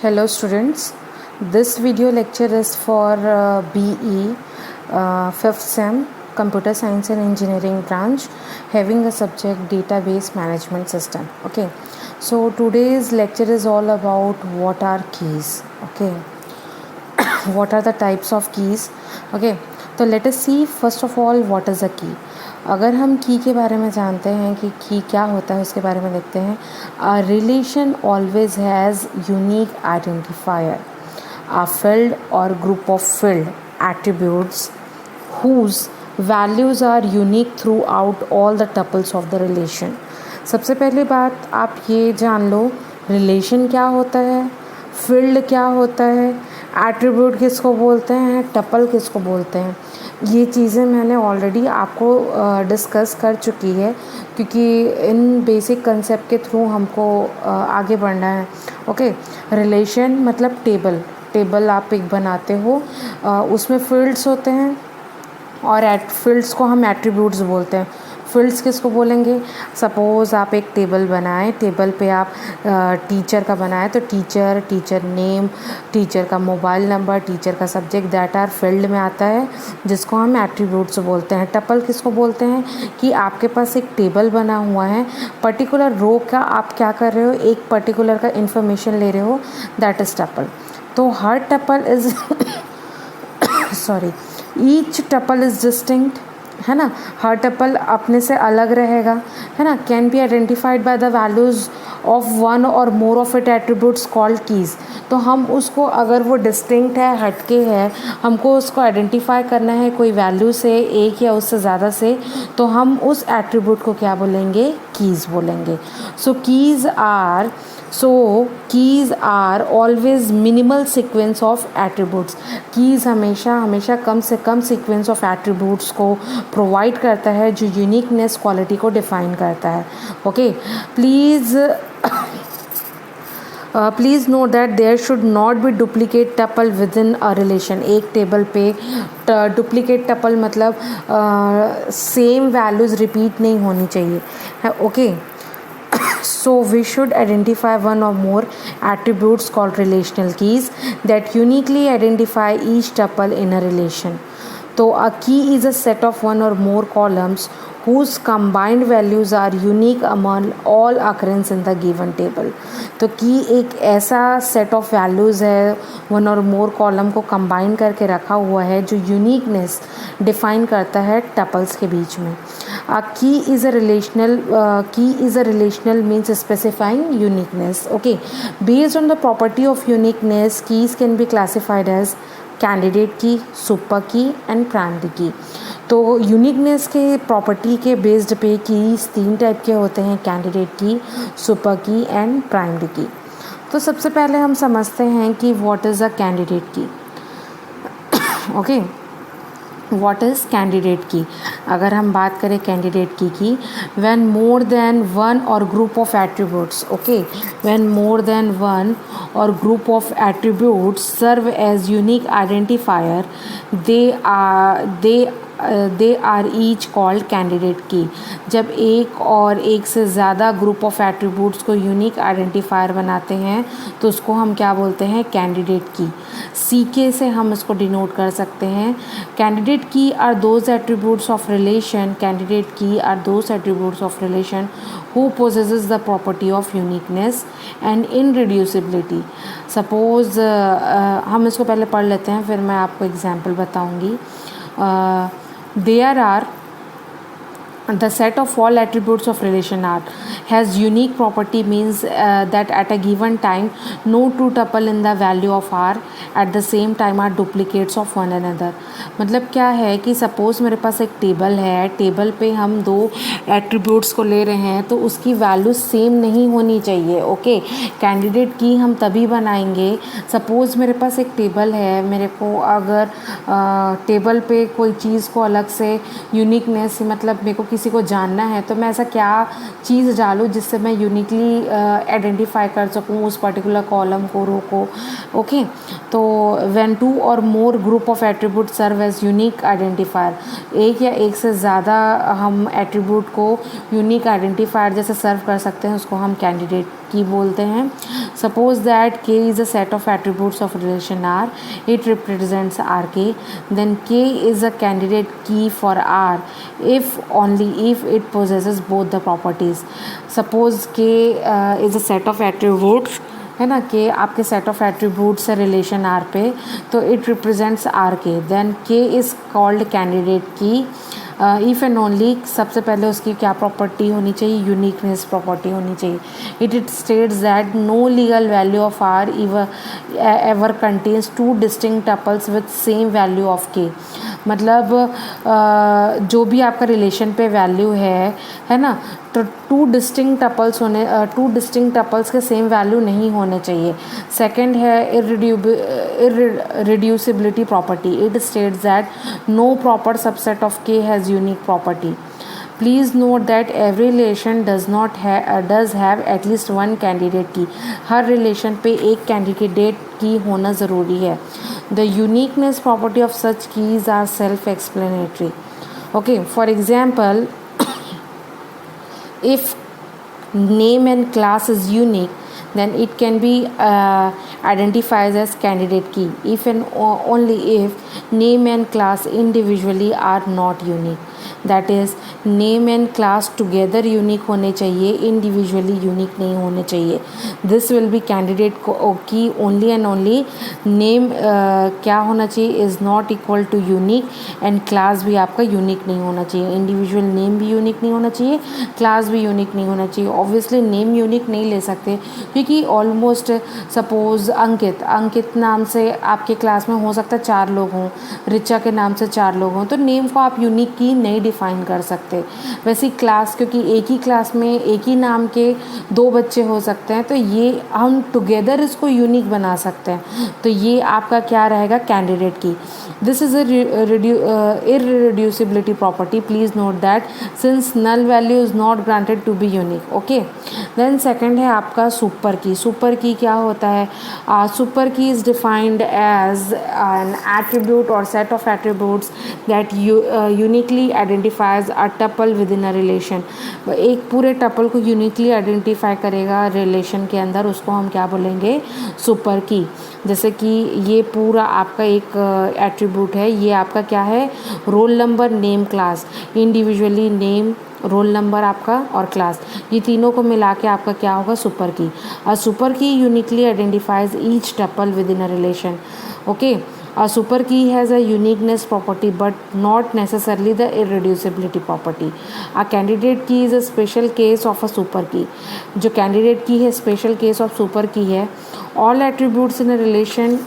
Hello students, this video lecture is for BE 5th SEM Computer Science and Engineering branch having a subject Database Management System. Okay, so today's lecture is all about what are keys. Okay, what are the types of keys. Okay, तो let us see first of all what is a key. अगर हम की के बारे में जानते हैं कि की क्या होता है उसके बारे में देखते हैं. A relation always has unique identifier, a field or group of field attributes whose values are unique throughout all the tuples of the relation. सबसे पहली बात आप ये जान लो रिलेशन क्या होता है, फील्ड क्या होता है, एट्रीब्यूट किसको बोलते हैं, टपल किसको बोलते हैं. ये चीज़ें मैंने ऑलरेडी आपको डिस्कस कर चुकी है क्योंकि इन बेसिक कंसेप्ट के थ्रू हमको आगे बढ़ना है. ओके, रिलेशन मतलब टेबल आप एक बनाते हो, उसमें फील्ड्स होते हैं और फील्ड्स को हम एट्रीब्यूट्स बोलते हैं. फील्ड्स किसको बोलेंगे, सपोज़ आप एक टेबल बनाएं, टेबल पे आप टीचर का बनाएं तो टीचर नेम, टीचर का मोबाइल नंबर, टीचर का सब्जेक्ट, दैट आर फील्ड में आता है जिसको हम एट्रीब्यूट्स बोलते हैं. टपल किसको बोलते हैं कि आपके पास एक टेबल बना हुआ है, पर्टिकुलर रो का आप क्या कर रहे हो, एक पर्टिकुलर का इन्फॉर्मेशन ले रहे हो, दैट इज़ टपल. तो हर tuple is each tuple is distinct, है ना. हर टपल अपने से अलग रहेगा, है ना. Can be identified by the values of one or more of it attributes called keys. तो हम उसको, अगर वो डिस्टिंक्ट है, हटके है, हमको उसको आइडेंटिफाई करना है कोई वैल्यू से, एक या उससे ज़्यादा से, तो हम उस एट्रीब्यूट को क्या बोलेंगे, कीज़ बोलेंगे. So keys are always minimal sequence of attributes. Keys हमेशा कम से कम सीक्वेंस ऑफ एट्रीब्यूट्स को प्रोवाइड करता है जो यूनिकनेस क्वालिटी को डिफाइन करता है. Okay, please note that there should not be duplicate tuple within a relation. एक टेबल पे डुप्लीकेट टपल मतलब सेम वैल्यूज़ रिपीट नहीं होनी चाहिए. Okay, so we should identify one or more attributes called relational keys that uniquely identify each tuple in a relation. So a key is a set of one or more columns whose combined values are unique among all occurrence in the given table. तो की एक ऐसा set of values है, one or more column को combine करके रखा हुआ है जो यूनिकनेस डिफाइन करता है टपल्स के बीच में. Key is a relational means specifying uniqueness. Okay, based on the property of uniqueness, keys can be classified as candidate key, super key and primary key. तो यूनिकनेस के प्रॉपर्टी के based पे keys 3 type के होते हैं, candidate की, super की and primary की. तो सबसे पहले हम समझते हैं कि what is a candidate key. Okay, what is candidate key. अगर हम बात करें कैंडिडेट की when more than one or group of attributes. Okay, when more than one or group of attributes serve as unique identifier, they are each called candidate key. जब एक और एक से ज़्यादा ग्रुप ऑफ एट्रीब्यूट्स को unique identifier बनाते हैं तो उसको हम क्या बोलते हैं, कैंडिडेट की. CK से हम इसको डिनोट कर सकते हैं. Candidate key are those attributes of relation, candidate key are those attributes of relation who possesses the property of uniqueness and irreducibility. Suppose हम इसको पहले पढ़ लेते हैं, फिर मैं आपको एग्जाम्पल बताऊँगी. There are the set of all attributes of relation R has unique property means that at a given time no two tuple in the value of R at the same time are duplicates of one another. मतलब क्या है कि suppose मेरे पास एक table है, table पे हम 2 attributes को ले रहे हैं तो उसकी वैल्यू सेम नहीं होनी चाहिए. ओके, कैंडिडेट की हम तभी बनाएंगे, सपोज़ मेरे पास एक टेबल है, मेरे को अगर टेबल पे कोई चीज़ को अलग से यूनिकनेस, मतलब मेरे को किसी को जानना है तो मैं ऐसा क्या चीज़ डालूँ जिससे मैं यूनिकली आइडेंटिफाई कर सकूँ उस पर्टिकुलर कॉलम को, रो को. ओके, तो when two or more group of attribute serve as unique identifier, एक या एक से ज़्यादा हम एट्रीब्यूट को यूनिक आइडेंटिफायर जैसे सर्व कर सकते हैं, उसको हम कैंडिडेट की बोलते हैं. Suppose that K is a set of attributes of relation R, it represents Rk, then K is a candidate key for R if only if it possesses both the properties. Suppose K is a set of attributes, है ना, कि आपके set of attributes है relation are पे, तो it represents are के, then के is called candidate की इफ़ एंड ओनली. सबसे पहले उसकी क्या प्रॉपर्टी होनी चाहिए, यूनिकनेस प्रॉपर्टी होनी चाहिए. It states that no legal value of R ever contains two distinct tuples with same value of K. मतलब जो भी आपका रिलेशन पे वैल्यू है ना, तो टू डिस्टिंक्ट टपल्स के सेम वैल्यू नहीं होने चाहिए. सेकंड है irreducibility property. It states that no proper subset of K has unique property. Please note that every relation does have at least one candidate key. Her relation पे एक candidate की होना ज़रूरी है. The uniqueness property of such keys are self-explanatory. Okay, for example, if name and class is unique, then it can be identified as candidate key if and only if name and class individually are not unique. That is, name and class together unique होने चाहिए, individually unique नहीं होने चाहिए. This will be candidate की only and only. Name क्या होना चाहिए, is not equal to unique, and class भी आपका यूनिक नहीं होना चाहिए. इंडिविजुअल नेम भी यूनिक नहीं होना चाहिए, क्लास भी यूनिक नहीं होना चाहिए. ऑब्वियसली नेम यूनिक नहीं ले सकते, क्योंकि ऑलमोस्ट सपोज अंकित नाम से आपके क्लास में हो सकता है 4 लोग हों, रिचा के नाम से 4 लोग हों, तो नेम को आप यूनिक की नहीं डिफाइन कर सकते. वैसे क्लास, क्योंकि एक ही क्लास में एक ही नाम के 2 बच्चे हो सकते हैं, तो ये हम टुगेदर इसको यूनिक बना सकते हैं. तो ये आपका क्या रहेगा, कैंडिडेट की. This is irreducibility property. Please note that since null value is not granted to be unique. Okay, then second है आपका सुपर की. सुपर की क्या होता है, सुपर की is defined as an attribute or set of attributes that uniquely identifies a tuple within a relation. एक पूरे टपल को यूनिकली आइडेंटिफाई करेगा रिलेशन के अंदर, उसको हम क्या बोलेंगे, सुपर की. जैसे कि ये पूरा आपका एक एट्रीब्यूट है, ये आपका क्या है, role number, name, class. Individually name, roll number आपका और क्लास, ये तीनों को मिला के आपका क्या होगा, सुपर की. अ सुपर की uniquely identifies each tuple within a relation. Okay, a super key has a uniqueness property but not necessarily the irreducibility property. A candidate key is a special case of a super key. जो candidate key है, special case of super key है. All attributes in a relation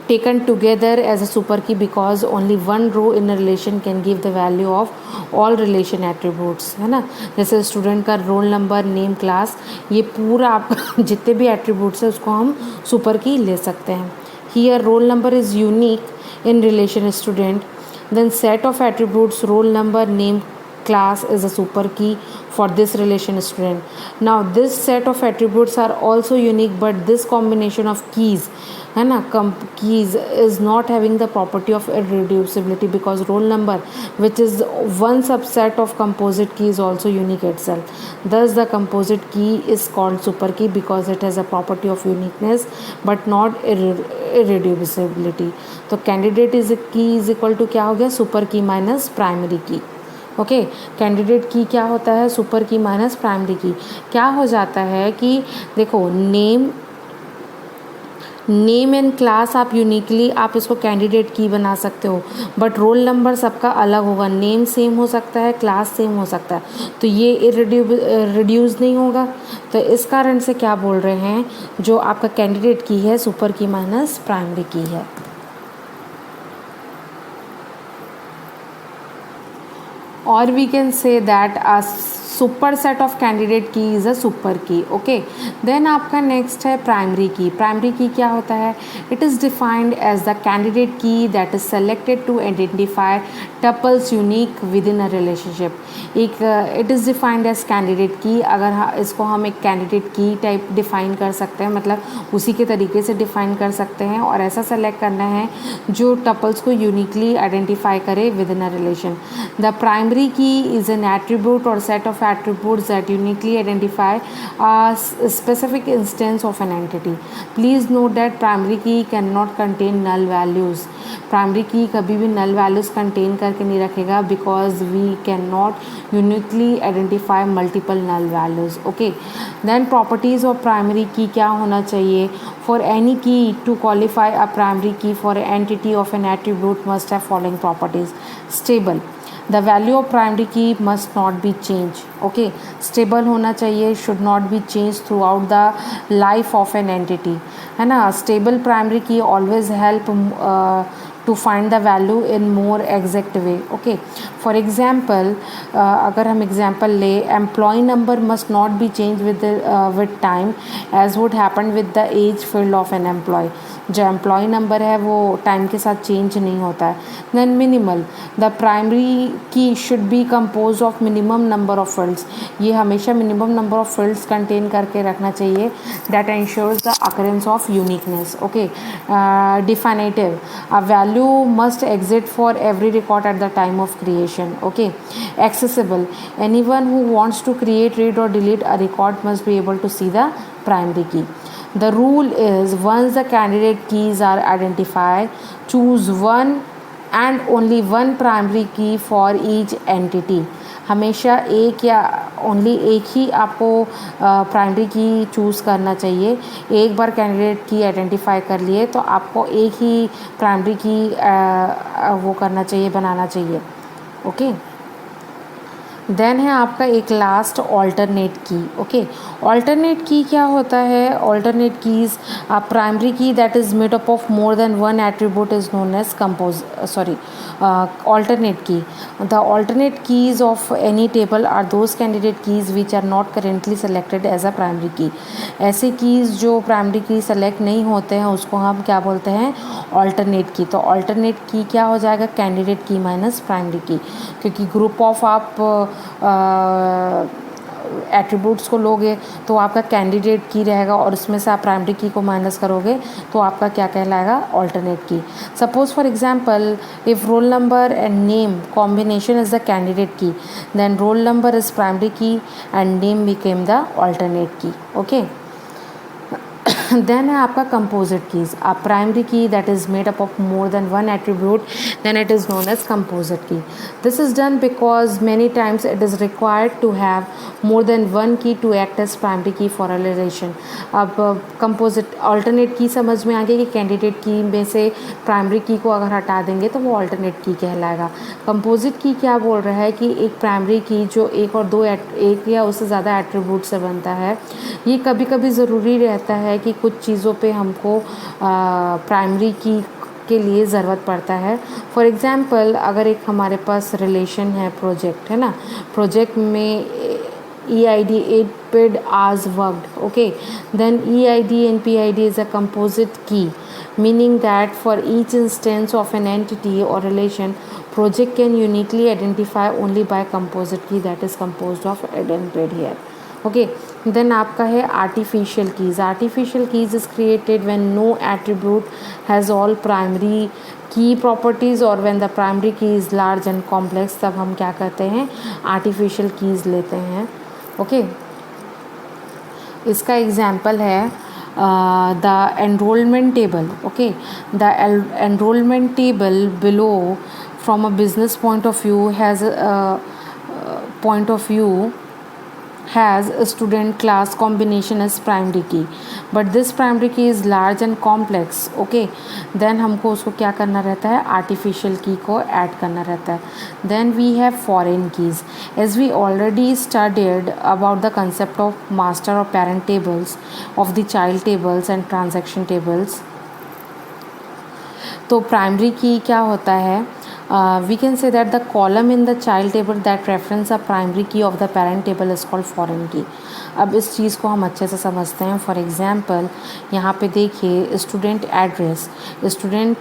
taken together as a super key because only one row in a relation can give the value of all relation attributes, है ना. जैसे student का role number, name, class, ये पूरा आपका जितने भी attributes है उसको हम सुपर की ले सकते हैं. Here roll number is unique in relation student. Then set of attributes roll number, name, class is a super key for this relation student. Now this set of attributes are also unique, but this combination of keys, है ना, keys is not having the property of irreducibility because roll number, which is one subset of composite key, is also unique itself. Thus the composite key is called super key because it has a property of uniqueness but not irreducibility. तो candidate is की is equal to क्या हो गया, super की minus primary की. Okay, candidate की क्या होता है, सुपर की माइनस प्राइमरी की. क्या हो जाता है कि देखो, नेम एंड क्लास आप यूनिकली आप इसको कैंडिडेट की बना सकते हो, बट रोल नंबर सबका अलग होगा. नेम सेम हो सकता है, क्लास सेम हो सकता है, तो ये रिड्यूस नहीं होगा. तो इस कारण से क्या बोल रहे हैं, जो आपका कैंडिडेट की है सुपर की माइनस प्राइमरी की है. और we can say that super set of candidate key is a super key. Okay, then आपका नेक्स्ट है प्राइमरी की. प्राइमरी की क्या होता है? It is defined as the candidate key that is selected to identify tuples unique within a relationship. एक it is defined as candidate key. अगर इसको हम एक कैंडिडेट की टाइप डिफाइन कर सकते हैं, मतलब उसी के तरीके से डिफाइन कर सकते हैं, और ऐसा सेलेक्ट करना है जो टपल्स को यूनिकली आइडेंटिफाई करे with in a relation. The primary की इज़ एन एट्रीब्यूट और set of attributes that uniquely identify a specific instance of an entity. Please note that primary key cannot contain null values. Primary key कभी भी null values contain करके नहीं रखेगा, because we can not uniquely identify multiple null values. Okay, then properties of primary key क्या होना चाहिए? For any key to qualify a primary key for entity of an attribute must have following properties. Stable. The value of primary key must not be change. Okay, stable होना चाहिए, should not be change throughout the life of an entity, है ना. Stable primary की always help to find the value in more exact way. Okay, for example, अगर हम example ले, employee number must not be changed with time as would happen with the age field of an employee. जो employee number है वो time के साथ change नहीं होता है. Then minimal. The primary key should be compose of minimum number of fields. ये हमेशा minimum number of fields contain करके रखना चाहिए that ensures the occurrence of uniqueness. Okay, definitive. A value must exist for every record at the time of creation. Okay, accessible. Anyone who wants to create, read or delete a record must be able to see the primary key. The rule is once the candidate keys are identified, choose one and only one primary key for each entity. हमेशा एक या only एक ही आपको primary की choose करना चाहिए. एक बार candidate की आइडेंटिफाई कर लिए तो आपको एक ही प्राइमरी की वो करना चाहिए, बनाना चाहिए. ओके, देन है आपका एक last alternate key. Okay, alternate key क्या होता है? Alternate keys, primary key that is made up of more than one attribute is known as alternate key. The alternate keys of any table are those candidate keys which are not currently selected as a primary key. ऐसे keys जो primary key select नहीं होते हैं उसको हम क्या बोलते हैं? alternate key. तो alternate key क्या हो जाएगा? candidate key minus primary key, क्योंकि group of आप एट्रीब्यूट्स को लोगे तो आपका कैंडिडेट की रहेगा और उसमें से आप प्राइमरी की को माइनस करोगे तो आपका क्या कहलाएगा? Alternate key. Suppose for example, if roll number and name combination is the candidate key, then roll number is primary key and name became the alternate key. Okay, then है आपका composite keys. A primary key that is made up of more than one attribute, then it is known as composite key. This is done because many times it is required to have more than one key to act as primary key for a relation. अब composite alternate की समझ में आ गई कि candidate की में से primary की को अगर हटा देंगे तो वो ऑल्टरनेट की कहलाएगा. कंपोजिट की क्या बोल रहा है कि एक प्राइमरी की जो एक और दो एक या उससे ज़्यादा एट्रीब्यूट से बनता है, ये कभी कभी ज़रूरी रहता है कि कुछ चीज़ों पे हमको प्राइमरी की के लिए ज़रूरत पड़ता है. फॉर एग्ज़ाम्पल, अगर एक हमारे पास रिलेशन है, प्रोजेक्ट है ना, प्रोजेक्ट में EID 8 paid hours worked. Okay, then EID and PID is a composite key, meaning that for each instance of an entity or relation, project can uniquely identify only by composite key that is composed of id and paid here. Okay, then आपका है artificial keys. Artificial keys is created when no attribute has all primary key properties or when the primary key is large and complex. तब हम क्या करते हैं? artificial keys लेते हैं. Okay, इसका एग्जाम्पल है the enrolment table. Okay, the enrolment table below from a business point of view has a student class combination as primary key, but this primary key is large and complex. Okay, then हमको उसको क्या करना रहता है? artificial key को add करना रहता है. Then we have foreign keys. As we already studied about the concept of master or parent tables, of the child tables and transaction tables, तो प्राइमरी की क्या होता है, we can say that the column in the child table that reference a primary key of the parent table is called foreign key. अब इस चीज़ को हम अच्छे से समझते हैं। फॉर एग्जांपल यहाँ पे देखिए स्टूडेंट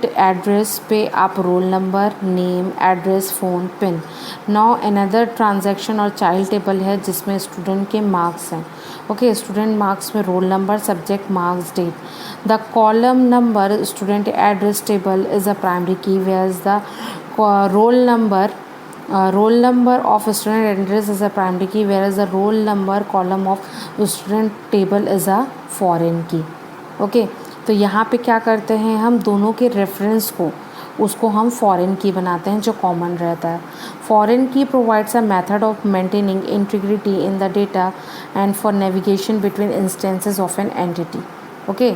एड्रेस पे आप roll number, name, address, phone, pin. Now another transaction और चाइल्ड टेबल है जिसमें स्टूडेंट के मार्क्स हैं। ओके, स्टूडेंट मार्क्स में roll number, subject, marks, date. The column number student address table is a primary key, whereas the roll number of student address is a primary key, whereas the roll number column of student table is a foreign key. Okay, तो यहाँ पे क्या करते हैं, हम दोनों के reference को उसको हम फॉरेन की बनाते हैं जो कॉमन रहता है। फॉरेन की provides a method of maintaining integrity in the data and for navigation between instances of an entity. Okay,